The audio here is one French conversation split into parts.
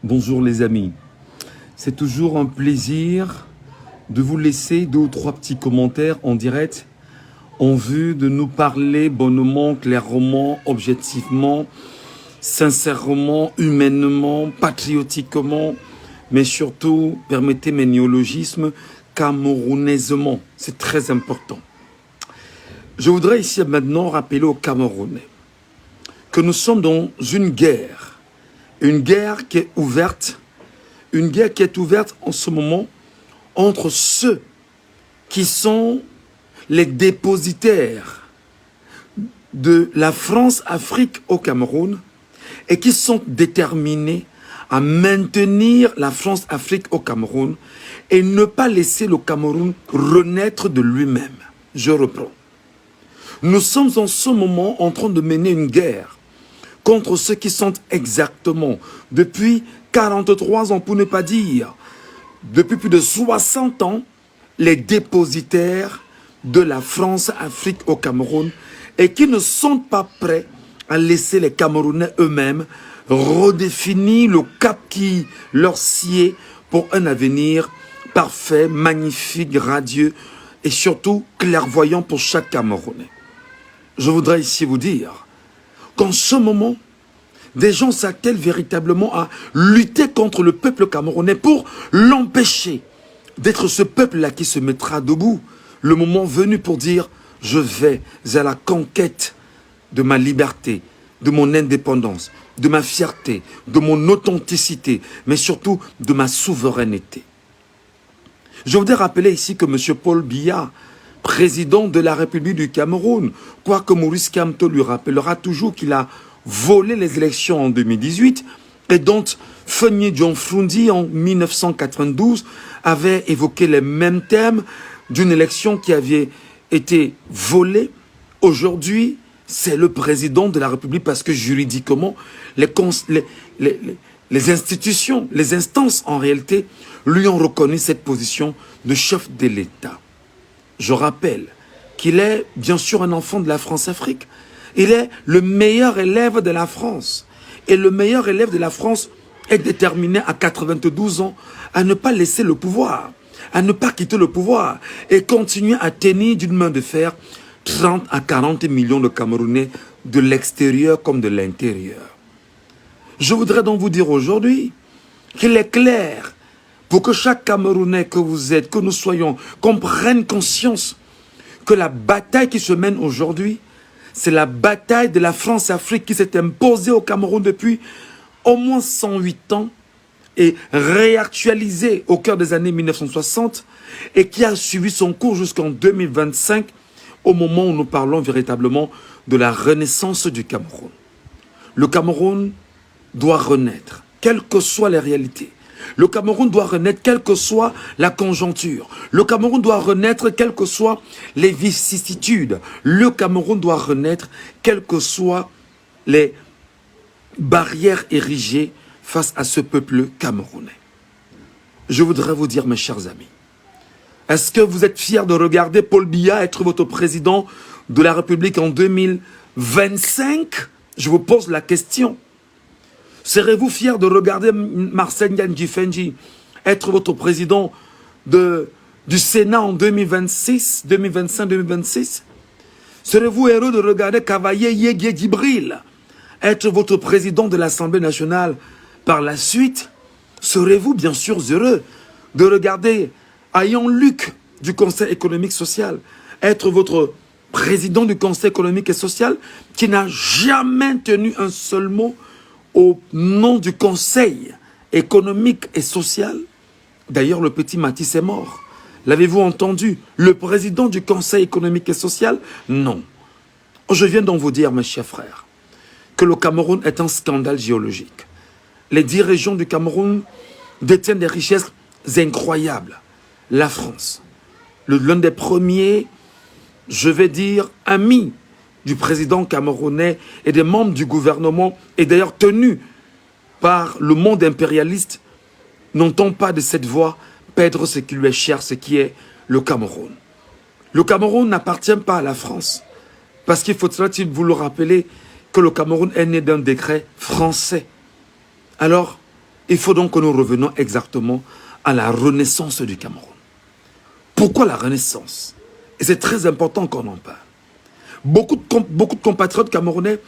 Bonjour les amis, c'est toujours un plaisir de vous laisser 2 ou 3 petits commentaires en direct en vue de nous parler bonnement, clairement, objectivement, sincèrement, humainement, patriotiquement, mais surtout, permettez mes néologismes, camerounaisement. C'est très important. Je voudrais ici maintenant rappeler aux Camerounais que nous sommes dans une guerre qui est ouverte, en ce moment entre ceux qui sont les dépositaires de la France-Afrique au Cameroun et qui sont déterminés à maintenir la France-Afrique au Cameroun et ne pas laisser le Cameroun renaître de lui-même. Je reprends. Nous sommes en ce moment en train de mener une guerre contre ceux qui sont exactement, depuis 43 ans, pour ne pas dire, depuis plus de 60 ans, les dépositaires de la France-Afrique au Cameroun et qui ne sont pas prêts à laisser les Camerounais eux-mêmes redéfinir le cap qui leur sied pour un avenir parfait, magnifique, radieux et surtout clairvoyant pour chaque Camerounais. Je voudrais ici vous dire qu'en ce moment, des gens s'attellent véritablement à lutter contre le peuple camerounais pour l'empêcher d'être ce peuple-là qui se mettra debout. Le moment venu pour dire, je vais à la conquête de ma liberté, de mon indépendance, de ma fierté, de mon authenticité, mais surtout de ma souveraineté. Je voudrais rappeler ici que M. Paul Biya, président de la République du Cameroun, quoique Maurice Kamto lui rappellera toujours qu'il a volé les élections en 2018 et dont Feuillet John Frundi en 1992 avait évoqué les mêmes thèmes d'une élection qui avait été volée. Aujourd'hui, c'est le président de la République parce que juridiquement, les institutions, les instances en réalité, lui ont reconnu cette position de chef de l'État. Je rappelle qu'il est bien sûr un enfant de la France-Afrique. Il est le meilleur élève de la France. Et le meilleur élève de la France est déterminé à 92 ans à ne pas laisser le pouvoir, à ne pas quitter le pouvoir et continuer à tenir d'une main de fer 30 à 40 millions de Camerounais de l'extérieur comme de l'intérieur. Je voudrais donc vous dire aujourd'hui qu'il est clair pour que chaque Camerounais que vous êtes, que nous soyons, qu'on prenne conscience que la bataille qui se mène aujourd'hui, c'est la bataille de la France-Afrique qui s'est imposée au Cameroun depuis au moins 108 ans et réactualisée au cœur des années 1960 et qui a suivi son cours jusqu'en 2025 au moment où nous parlons véritablement de la renaissance du Cameroun. Le Cameroun doit renaître, quelles que soient les réalités. Le Cameroun doit renaître quelle que soit la conjoncture. Le Cameroun doit renaître quelles que soient les vicissitudes. Le Cameroun doit renaître quelles que soient les barrières érigées face à ce peuple camerounais. Je voudrais vous dire, mes chers amis, est-ce que vous êtes fiers de regarder Paul Biya être votre président de la République en 2025? Je vous pose la question. Serez-vous fier de regarder Marcel Ndiaye être votre président du Sénat en 2026, 2025, 2026? Serez-vous heureux de regarder Cavaillé Yégué Djibril être votre président de l'Assemblée nationale par la suite? Serez-vous bien sûr heureux de regarder Ayan Luc du Conseil économique social être votre président du Conseil économique et social qui n'a jamais tenu un seul mot au nom du Conseil économique et social? D'ailleurs, le petit Matisse est mort. L'avez-vous entendu? Le président du Conseil économique et social? Non. Je viens donc vous dire, mes chers frères, que le Cameroun est un scandale géologique. Les 10 régions du Cameroun détiennent des richesses incroyables. La France, l'un des premiers, je vais dire, amis du président camerounais et des membres du gouvernement, et d'ailleurs tenu par le monde impérialiste, n'entend pas de cette voix perdre ce qui lui est cher, ce qui est le Cameroun. Le Cameroun n'appartient pas à la France, parce qu'il faudra-t-il vous le rappeler que le Cameroun est né d'un décret français. Alors, Il faut donc que nous revenions exactement à la renaissance du Cameroun. Pourquoi la renaissance? Et c'est très important qu'on en parle. Beaucoup de compatriotes camerounais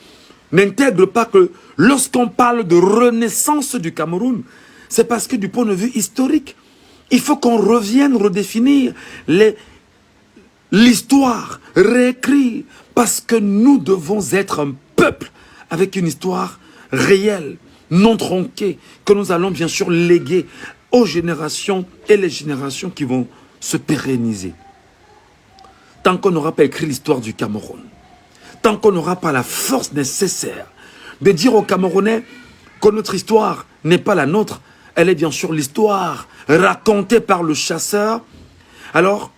n'intègrent pas que lorsqu'on parle de renaissance du Cameroun, c'est parce que du point de vue historique, il faut qu'on revienne redéfinir l'histoire, réécrire, parce que nous devons être un peuple avec une histoire réelle, non tronquée, que nous allons bien sûr léguer aux générations et les générations qui vont se pérenniser. Tant qu'on n'aura pas écrit l'histoire du Cameroun, tant qu'on n'aura pas la force nécessaire de dire aux Camerounais que notre histoire n'est pas la nôtre, elle est bien sûr l'histoire racontée par le chasseur, alors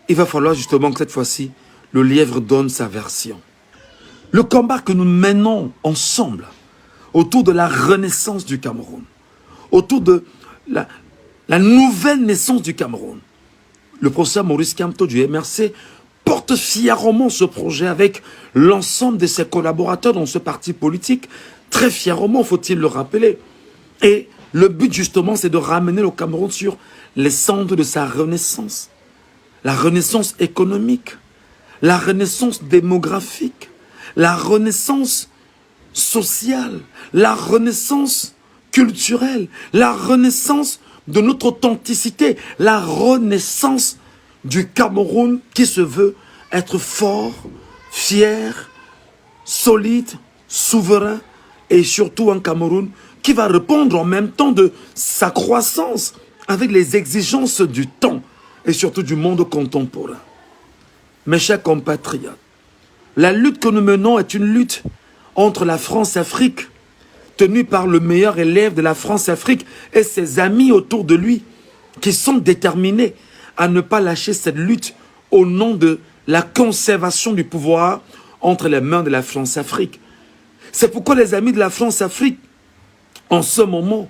il va falloir justement que cette fois-ci, le lièvre donne sa version. Le combat que nous menons ensemble autour de la renaissance du Cameroun, autour de la nouvelle naissance du Cameroun, le professeur Maurice Kamto du MRC porte fièrement ce projet avec l'ensemble de ses collaborateurs dans ce parti politique, très fièrement, faut-il le rappeler. Et le but justement, c'est de ramener le Cameroun sur les cendres de sa renaissance. La renaissance économique, la renaissance démographique, la renaissance sociale, la renaissance culturelle, la renaissance de notre authenticité, la renaissance du Cameroun qui se veut être fort, fier, solide, souverain et surtout un Cameroun qui va répondre en même temps de sa croissance avec les exigences du temps et surtout du monde contemporain. Mes chers compatriotes, la lutte que nous menons est une lutte entre la France-Afrique, tenue par le meilleur élève de la France-Afrique et ses amis autour de lui, qui sont déterminés à ne pas lâcher cette lutte au nom de la conservation du pouvoir entre les mains de la France-Afrique. C'est pourquoi les amis de la France-Afrique, en ce moment,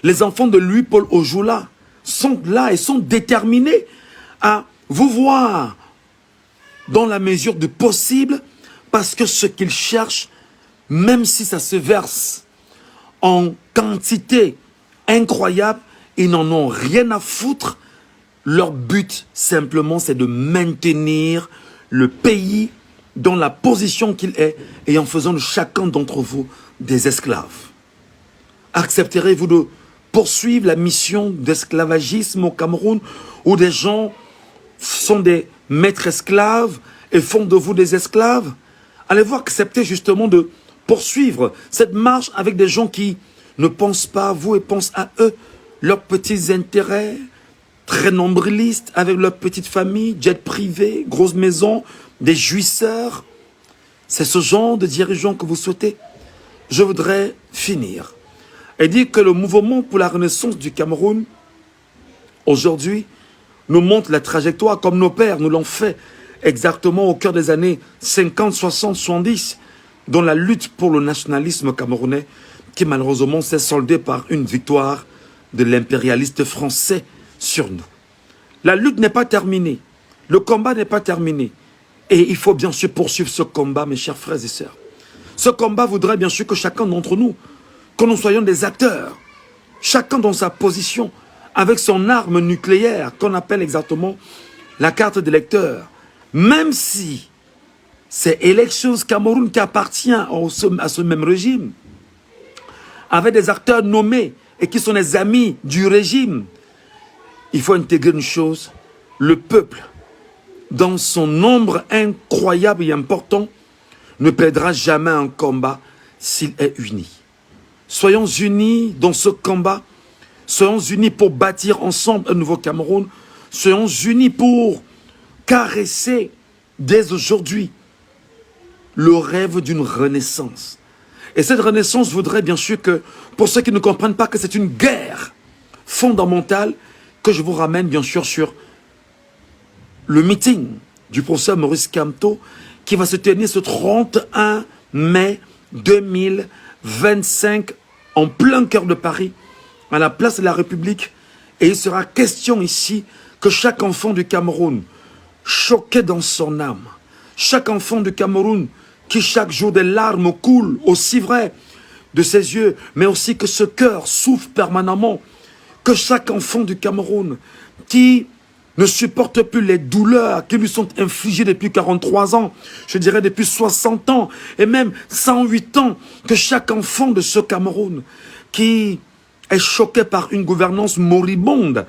les enfants de Louis-Paul Ojoula sont là et sont déterminés à vous voir dans la mesure du possible, parce que ce qu'ils cherchent, même si ça se verse en quantité incroyable, ils n'en ont rien à foutre. Leur but, simplement, c'est de maintenir le pays dans la position qu'il est et en faisant de chacun d'entre vous des esclaves. Accepterez-vous de poursuivre la mission d'esclavagisme au Cameroun où des gens sont des maîtres esclaves et font de vous des esclaves? Allez-vous accepter justement de poursuivre cette marche avec des gens qui ne pensent pas à vous et pensent à eux, leurs petits intérêts, très nombrilistes, avec leurs petites familles, jet privés, grosses maisons, des jouisseurs? C'est ce genre de dirigeants que vous souhaitez? Je voudrais finir et dire que le mouvement pour la renaissance du Cameroun, aujourd'hui, nous montre la trajectoire comme nos pères nous l'ont fait exactement au cœur des années 50, 60, 70, dans la lutte pour le nationalisme camerounais qui malheureusement s'est soldée par une victoire de l'impérialiste français sur nous. La lutte n'est pas terminée, le combat n'est pas terminé et il faut bien sûr poursuivre ce combat, mes chers frères et sœurs. Ce combat voudrait bien sûr que chacun d'entre nous, que nous soyons des acteurs, chacun dans sa position, avec son arme nucléaire qu'on appelle exactement la carte d'électeur, même si c'est Elections Cameroun qui appartient à ce même régime, avec des acteurs nommés et qui sont des amis du régime. Il faut intégrer une chose, le peuple, dans son nombre incroyable et important, ne perdra jamais un combat s'il est uni. Soyons unis dans ce combat, soyons unis pour bâtir ensemble un nouveau Cameroun, soyons unis pour caresser dès aujourd'hui le rêve d'une renaissance. Et cette renaissance voudrait bien sûr que, pour ceux qui ne comprennent pas que c'est une guerre fondamentale, que je vous ramène bien sûr sur le meeting du professeur Maurice Kamto qui va se tenir ce 31 mai 2025 en plein cœur de Paris, à la place de la République. Et il sera question ici que chaque enfant du Cameroun, choqué dans son âme, chaque enfant du Cameroun qui chaque jour des larmes coulent, aussi vrai de ses yeux, mais aussi que ce cœur souffre permanemment, que chaque enfant du Cameroun qui ne supporte plus les douleurs qui lui sont infligées depuis 43 ans, je dirais depuis 60 ans, et même 108 ans, que chaque enfant de ce Cameroun qui est choqué par une gouvernance moribonde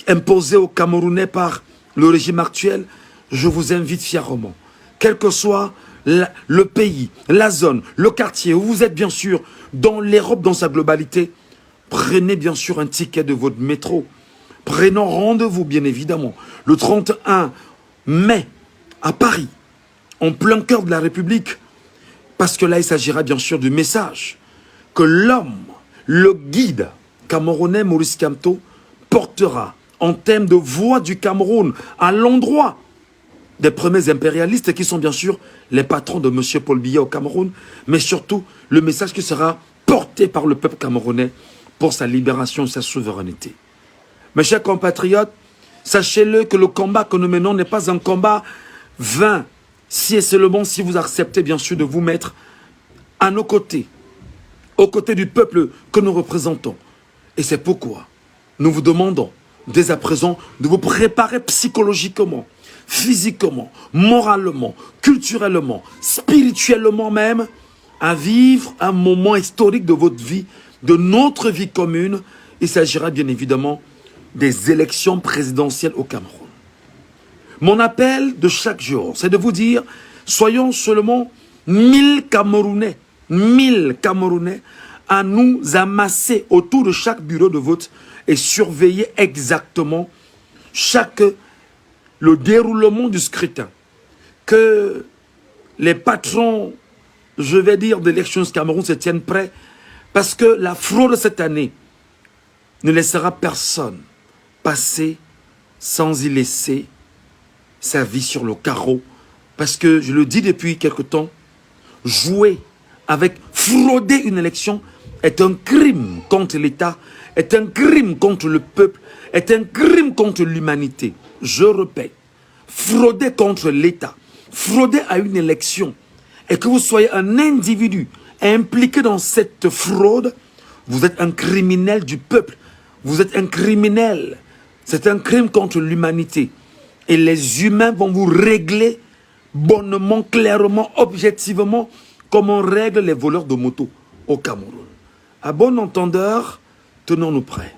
imposée aux Camerounais par le régime actuel, je vous invite fièrement, quel que soit le pays, la zone, le quartier où vous êtes bien sûr, dans l'Europe dans sa globalité, prenez bien sûr un ticket de votre métro. Prenons rendez-vous bien évidemment le 31 mai à Paris, en plein cœur de la République, parce que là il s'agira bien sûr du message que l'homme, le guide camerounais Maurice Kamto portera en thème de voix du Cameroun à l'endroit des premiers impérialistes qui sont bien sûr les patrons de M. Paul Biya au Cameroun, mais surtout le message qui sera porté par le peuple camerounais pour sa libération et sa souveraineté. Mes chers compatriotes, sachez-le que le combat que nous menons n'est pas un combat vain, si et seulement si vous acceptez bien sûr de vous mettre à nos côtés, aux côtés du peuple que nous représentons. Et c'est pourquoi nous vous demandons dès à présent de vous préparer psychologiquement, physiquement, moralement, culturellement, spirituellement même, à vivre un moment historique de votre vie, de notre vie commune. Il s'agira bien évidemment des élections présidentielles au Cameroun. Mon appel de chaque jour, c'est de vous dire, soyons seulement 1000 Camerounais, 1000 Camerounais, à nous amasser autour de chaque bureau de vote et surveiller exactement le déroulement du scrutin. Que les patrons, je vais dire, d'élections au Cameroun se tiennent prêts, parce que la fraude cette année ne laissera personne passer sans y laisser sa vie sur le carreau. Parce que, je le dis depuis quelque temps, frauder une élection est un crime contre l'État, est un crime contre le peuple, est un crime contre l'humanité. Je répète, frauder contre l'État, frauder à une élection, et que vous soyez un individu impliqué dans cette fraude, vous êtes un criminel du peuple, vous êtes un criminel. C'est un crime contre l'humanité. Et les humains vont vous régler bonnement, clairement, objectivement, comme on règle les voleurs de moto au Cameroun. À bon entendeur, tenons-nous prêts.